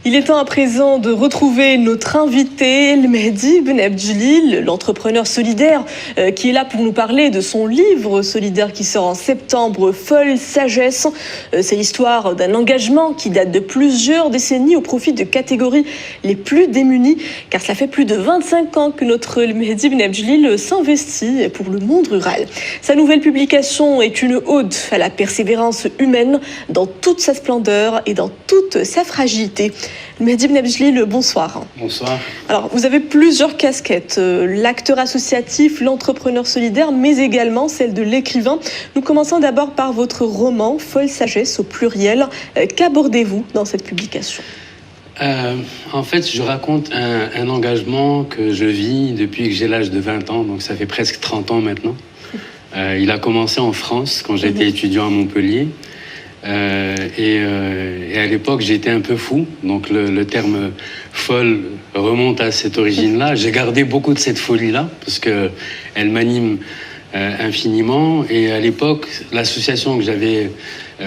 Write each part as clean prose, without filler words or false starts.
Il est temps à présent de retrouver notre invité, El Mehdi Ben Abdjelil, l'entrepreneur solidaire qui est là pour nous parler de son livre solidaire qui sort en septembre, Folle Sagesse. C'est l'histoire d'un engagement qui date de plusieurs décennies au profit de catégories les plus démunies, car cela fait plus de 25 ans que notre El Mehdi Ben Abdjelil s'investit pour le monde rural. Sa nouvelle publication est une ode à la persévérance humaine dans toute sa splendeur et dans toute sa fragilité. Mehdi Ben Abdjelil, bonsoir. Bonsoir. Alors, vous avez plusieurs casquettes, l'acteur associatif, l'entrepreneur solidaire, mais également celle de l'écrivain. Nous commençons d'abord par votre roman, Folle Sagesse, au pluriel. Qu'abordez-vous dans cette publication ? En fait, je raconte un engagement que je vis depuis que j'ai l'âge de 20 ans, donc ça fait presque 30 ans maintenant. Il a commencé en France, quand j'étais étudiant à Montpellier. Et à l'époque, j'étais un peu fou. Donc le terme folle remonte à cette origine-là. J'ai gardé beaucoup de cette folie-là, parce qu'elle m'anime infiniment. Et à l'époque, l'association que j'avais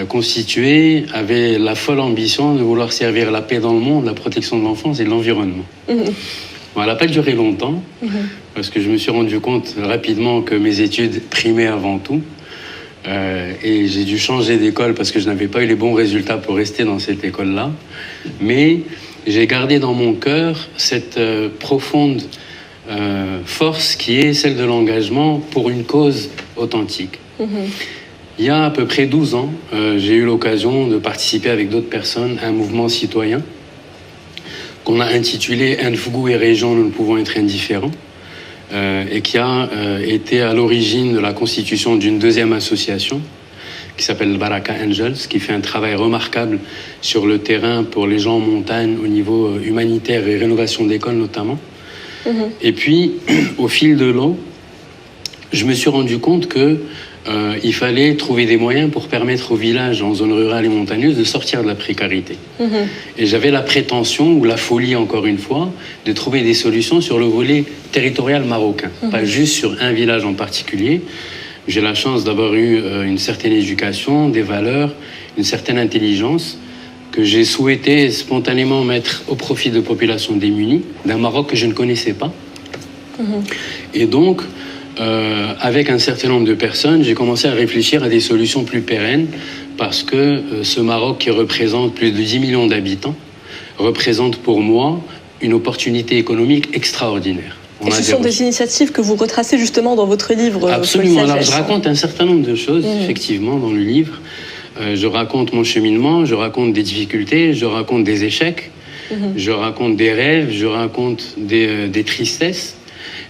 constituée avait la folle ambition de vouloir servir la paix dans le monde, la protection de l'enfance et de l'environnement. Bon, elle n'a pas duré longtemps, parce que je me suis rendu compte rapidement que mes études primaient avant tout. Et j'ai dû changer d'école parce que je n'avais pas eu les bons résultats pour rester dans cette école-là. Mais j'ai gardé dans mon cœur cette profonde force qui est celle de l'engagement pour une cause authentique. Il y a à peu près 12 ans, j'ai eu l'occasion de participer avec d'autres personnes à un mouvement citoyen qu'on a intitulé « Nfougou et région, nous ne pouvons être indifférents ». Et qui a été à l'origine de la constitution d'une deuxième association qui s'appelle Baraka Angels, qui fait un travail remarquable sur le terrain pour les gens en montagne au niveau humanitaire et rénovation d'écoles notamment. Et puis, au fil de l'eau, je me suis rendu compte que il fallait trouver des moyens pour permettre aux villages en zone rurale et montagneuse de sortir de la précarité. Et j'avais la prétention, ou la folie encore une fois, de trouver des solutions sur le volet territorial marocain, pas juste sur un village en particulier. J'ai la chance d'avoir eu une certaine éducation, des valeurs, une certaine intelligence que j'ai souhaité spontanément mettre au profit de populations démunies, d'un Maroc que je ne connaissais pas. Et donc, avec un certain nombre de personnes, j'ai commencé à réfléchir à des solutions plus pérennes parce que ce Maroc qui représente plus de 10 millions d'habitants représente pour moi une opportunité économique extraordinaire. Et ce sont des initiatives que vous retracez justement dans votre livre. Absolument. Alors, je raconte un certain nombre de choses, effectivement, dans le livre. Je raconte mon cheminement, je raconte des difficultés, je raconte des échecs, je raconte des rêves, je raconte des tristesses.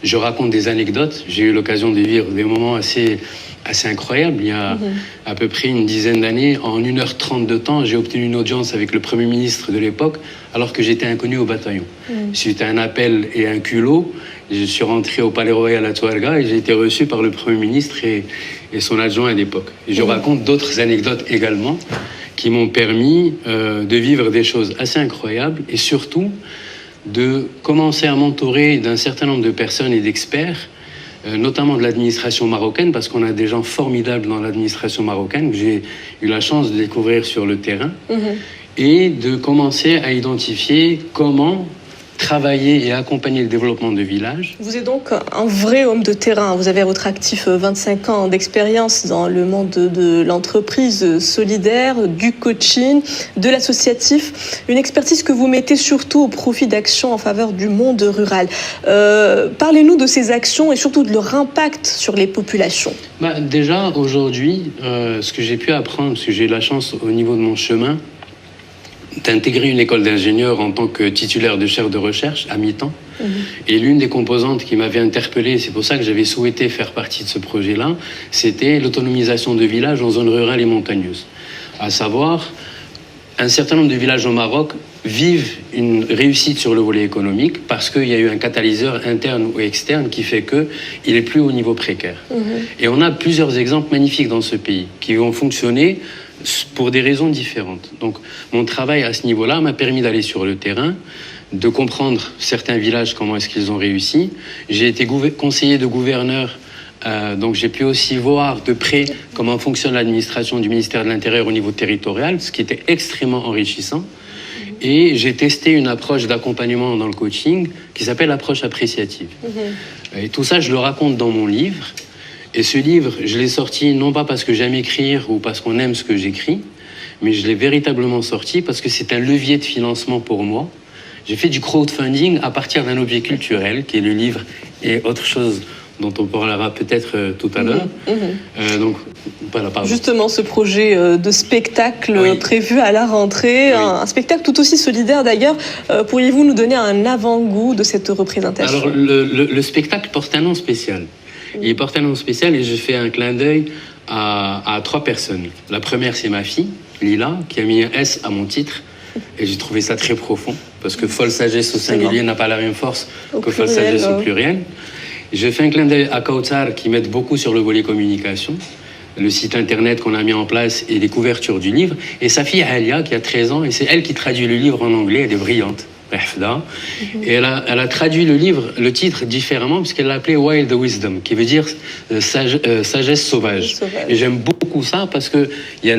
Je raconte des anecdotes. J'ai eu l'occasion de vivre des moments assez incroyables. Il y a à peu près une dizaine d'années, en 1h30 de temps, j'ai obtenu une audience avec le Premier ministre de l'époque, alors que j'étais inconnu au bataillon. Suite à un appel et un culot, je suis rentré au Palais Royal à Touarega et j'ai été reçu par le Premier ministre et son adjoint à l'époque. Et je raconte d'autres anecdotes également qui m'ont permis de vivre des choses assez incroyables et surtout de commencer à m'entourer d'un certain nombre de personnes et d'experts, notamment de l'administration marocaine, parce qu'on a des gens formidables dans l'administration marocaine que j'ai eu la chance de découvrir sur le terrain, et de commencer à identifier comment travailler et accompagner le développement de villages. Vous êtes donc un vrai homme de terrain. Vous avez à votre actif 25 ans d'expérience dans le monde de l'entreprise solidaire, du coaching, de l'associatif. Une expertise que vous mettez surtout au profit d'actions en faveur du monde rural. Parlez-nous de ces actions et surtout de leur impact sur les populations. Déjà, aujourd'hui, ce que j'ai pu apprendre, parce que j'ai eu la chance au niveau de mon chemin, d'intégrer une école d'ingénieur en tant que titulaire de chaire de recherche à mi-temps. Et l'une des composantes qui m'avait interpellé, c'est pour ça que j'avais souhaité faire partie de ce projet-là, c'était l'autonomisation de villages en zone rurale et montagneuse. À savoir, un certain nombre de villages au Maroc vivent une réussite sur le volet économique parce qu'il y a eu un catalyseur interne ou externe qui fait qu'il est plus au niveau précaire. Et on a plusieurs exemples magnifiques dans ce pays qui ont fonctionné pour des raisons différentes. Donc, mon travail à ce niveau-là m'a permis d'aller sur le terrain, de comprendre certains villages, comment est-ce qu'ils ont réussi. J'ai été conseiller de gouverneur, donc j'ai pu aussi voir de près comment fonctionne l'administration du ministère de l'Intérieur au niveau territorial, ce qui était extrêmement enrichissant. Et j'ai testé une approche d'accompagnement dans le coaching qui s'appelle l'approche appréciative. Et tout ça, je le raconte dans mon livre. Et ce livre, je l'ai sorti non pas parce que j'aime écrire ou parce qu'on aime ce que j'écris, mais je l'ai véritablement sorti parce que c'est un levier de financement pour moi. J'ai fait du crowdfunding à partir d'un objet culturel, qui est le livre et autre chose dont on parlera peut-être tout à l'heure. Donc, voilà, pardon. Justement, ce projet de spectacle prévu à la rentrée, un spectacle tout aussi solidaire d'ailleurs. Pourriez-vous nous donner un avant-goût de cette représentation? Alors, le spectacle porte un nom spécial. Il porte un nom spécial et je fais un clin d'œil à 3 personnes. La première, c'est ma fille, Lila, qui a mis un S à mon titre. Et j'ai trouvé ça très profond, parce que folle sagesse au singulier n'a pas la même force que folle sagesse au pluriel. Je fais un clin d'œil à Kautsar, qui m'aide beaucoup sur le volet communication, le site internet qu'on a mis en place et les couvertures du livre. Et sa fille Alia, qui a 13 ans, et c'est elle qui traduit le livre en anglais, elle est brillante. Et elle a traduit le titre différemment, puisqu'elle l'a appelé Wild Wisdom, qui veut dire sagesse sauvage. Et j'aime beaucoup ça parce qu'il y a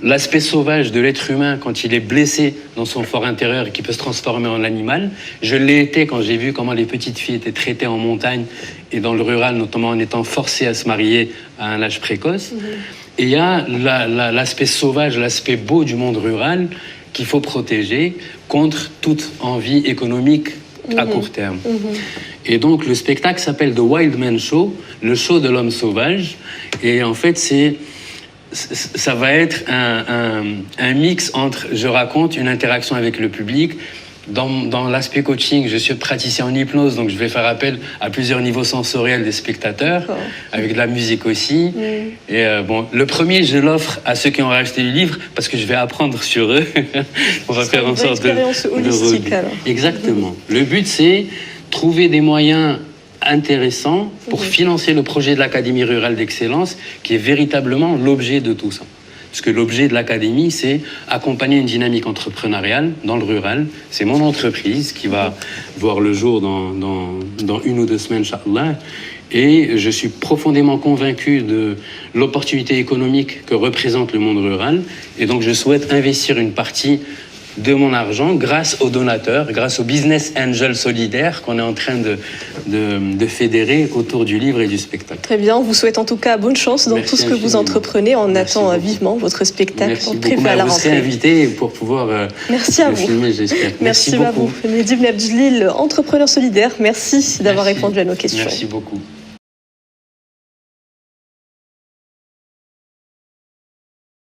l'aspect sauvage de l'être humain quand il est blessé dans son fort intérieur et qui peut se transformer en animal. Je l'ai été quand j'ai vu comment les petites filles étaient traitées en montagne et dans le rural, notamment en étant forcées à se marier à un âge précoce. Et il y a l'aspect sauvage, l'aspect beau du monde rural qu'il faut protéger contre toute envie économique à court terme. Et donc, le spectacle s'appelle The Wild Man Show, le show de l'homme sauvage. Et en fait, ça va être un mix entre, je raconte, une interaction avec le public. Dans l'aspect coaching, je suis praticien en hypnose, donc je vais faire appel à plusieurs niveaux sensoriels des spectateurs, avec de la musique aussi. Et le premier, je l'offre à ceux qui ont racheté le livre, parce que je vais apprendre sur eux. On va faire en sorte expérience holistique, alors. Exactement. Le but, c'est trouver des moyens intéressants pour financer le projet de l'Académie rurale d'excellence, qui est véritablement l'objet de tout ça. Parce que l'objet de l'académie, c'est accompagner une dynamique entrepreneuriale dans le rural. C'est mon entreprise qui va voir le jour dans 1 ou 2 semaines, Inch'Allah. Et je suis profondément convaincu de l'opportunité économique que représente le monde rural. Et donc, je souhaite investir une partie de mon argent grâce aux donateurs, grâce au business angel solidaire qu'on est en train de fédérer autour du livre et du spectacle. Très bien, on vous souhaite en tout cas bonne chance dans tout ce que vous entreprenez. On attend vivement votre spectacle prévu à la rentrée. Vous serez invité pour pouvoir le filmer, j'espère. Merci beaucoup. Mehdi Ibn Abdjelil, entrepreneur solidaire, merci d'avoir répondu à nos questions. Merci beaucoup.